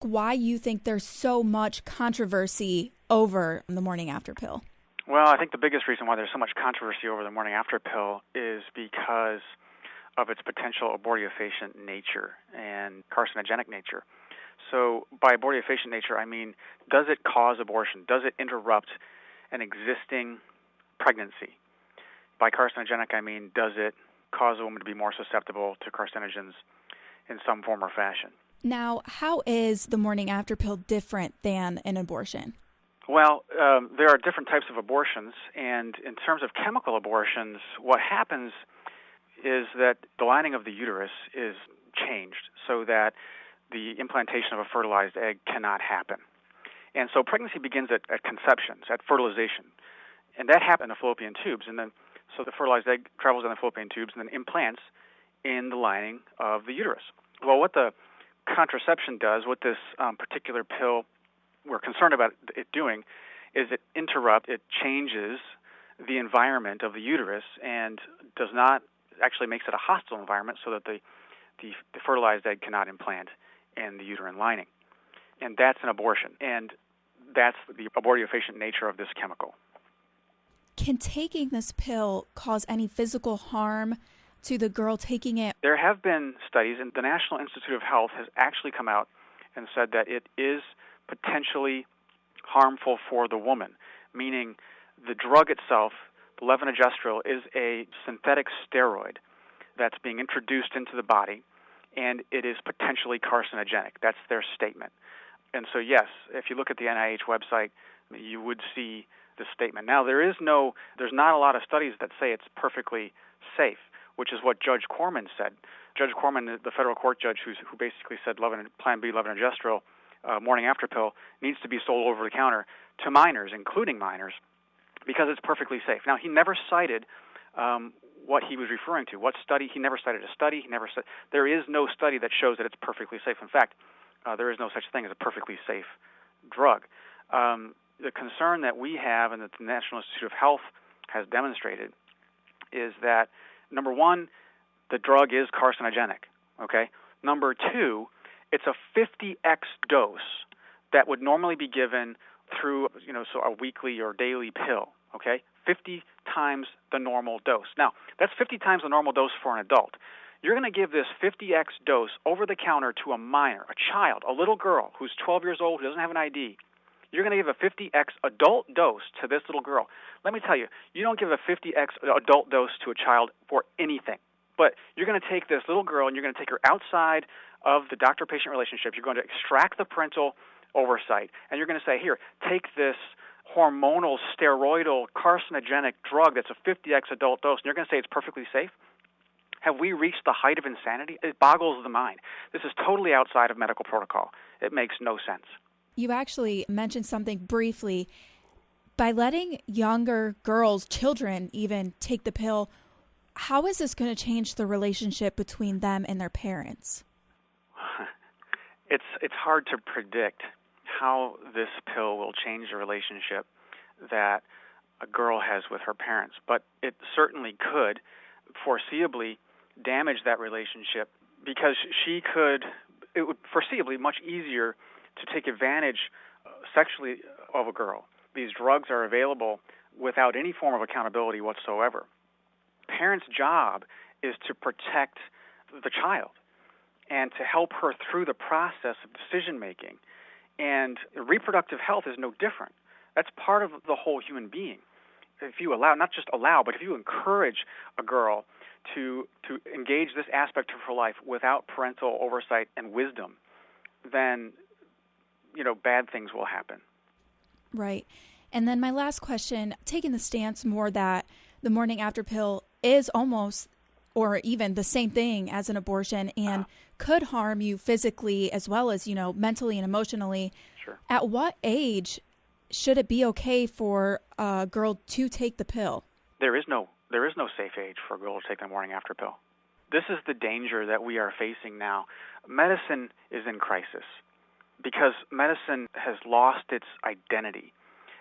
why you think there's so much controversy over the morning after pill. Well, I think the biggest reason why there's so much controversy over the morning after pill is because of its potential abortifacient nature and carcinogenic nature. So by abortifacient nature, I mean, does it cause abortion? Does it interrupt an existing pregnancy? By carcinogenic, I mean, does it cause a woman to be more susceptible to carcinogens in some form or fashion? Now, how is the morning after pill different than an abortion? Well, there are different types of abortions, and in terms of chemical abortions, what happens is that the lining of the uterus is changed so that the implantation of a fertilized egg cannot happen. And so pregnancy begins at conception, at fertilization. And that happens in the fallopian tubes. And then, so the fertilized egg travels down the fallopian tubes and then implants in the lining of the uterus. Well, what the contraception does, what this particular pill we're concerned about it doing, is it changes the environment of the uterus and does not, actually makes it a hostile environment so that the fertilized egg cannot implant in the uterine lining. And that's an abortion. And that's the abortifacient nature of this chemical. Can taking this pill cause any physical harm to the girl taking it? There have been studies, and the National Institute of Health has actually come out and said that it is potentially harmful for the woman, meaning the drug itself, the levonorgestrel, is a synthetic steroid that's being introduced into the body, and it is potentially carcinogenic. That's their statement. And so, yes, if you look at the NIH website, you would see this statement. Now, there's not a lot of studies that say it's perfectly safe, which is what Judge Corman said. Judge Corman, the federal court judge who basically said Plan B levonorgestrel, morning after pill, needs to be sold over the counter to minors, including minors, because it's perfectly safe. Now, he never cited what he was referring to. What study? He never cited a study. There is no study that shows that it's perfectly safe. In fact, there is no such thing as a perfectly safe drug. The concern that we have and that the National Institute of Health has demonstrated is that, number one, the drug is carcinogenic, okay? Number two, it's a 50x dose that would normally be given through, so a weekly or daily pill, okay? 50 times the normal dose. Now, that's 50 times the normal dose for an adult. You're going to give this 50x dose over the counter to a minor, a child, a little girl who's 12 years old, who doesn't have an ID. You're going to give a 50x adult dose to this little girl. Let me tell you, you don't give a 50x adult dose to a child for anything. But you're going to take this little girl and you're going to take her outside of the doctor-patient relationship. You're going to extract the parental oversight. And you're going to say, here, take this hormonal, steroidal, carcinogenic drug that's a 50x adult dose, and you're going to say it's perfectly safe? Have we reached the height of insanity? It boggles the mind. This is totally outside of medical protocol. It makes no sense. You actually mentioned something briefly. By letting younger girls, children even, take the pill, how is this going to change the relationship between them and their parents? It's hard to predict how this pill will change the relationship that a girl has with her parents, but it certainly could foreseeably damage that relationship because it would foreseeably much easier to take advantage sexually of a girl. These drugs are available without any form of accountability whatsoever. Parents' job is to protect the child and to help her through the process of decision-making. And reproductive health is no different. That's part of the whole human being. If you allow, not just allow, but if you encourage a girl to engage this aspect of her life without parental oversight and wisdom, then, bad things will happen. Right. And then my last question, taking the stance more that the morning after pill is almost or even the same thing as an abortion and could harm you physically as well as, mentally and emotionally. Sure. At what age should it be okay for a girl to take the pill? There is no safe age for a girl to take the morning after pill. This is the danger that we are facing now. Medicine is in crisis because medicine has lost its identity.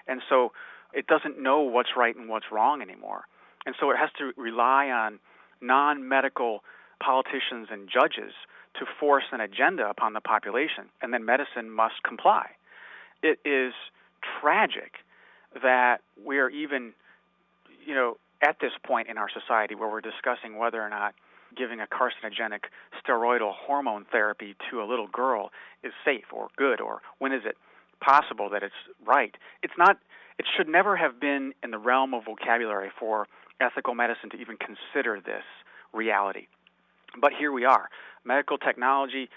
And so it doesn't know what's right and what's wrong anymore. And so it has to rely on non-medical politicians and judges to force an agenda upon the population, and then medicine must comply. It is tragic that we are even, at this point in our society where we're discussing whether or not giving a carcinogenic steroidal hormone therapy to a little girl is safe or good, or when is it possible that it's right. It's not. It should never have been in the realm of vocabulary for ethical medicine to even consider this reality. But here we are. Medical technology,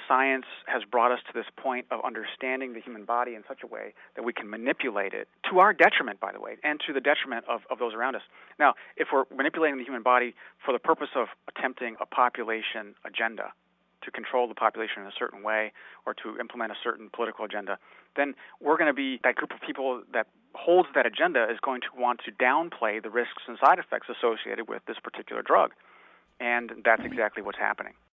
science has brought us to this point of understanding the human body in such a way that we can manipulate it to our detriment, by the way, and to the detriment of those around us. Now, if we're manipulating the human body for the purpose of attempting a population agenda, to control the population in a certain way or to implement a certain political agenda, then we're going to be, that group of people that holds that agenda is going to want to downplay the risks and side effects associated with this particular drug. And that's exactly what's happening.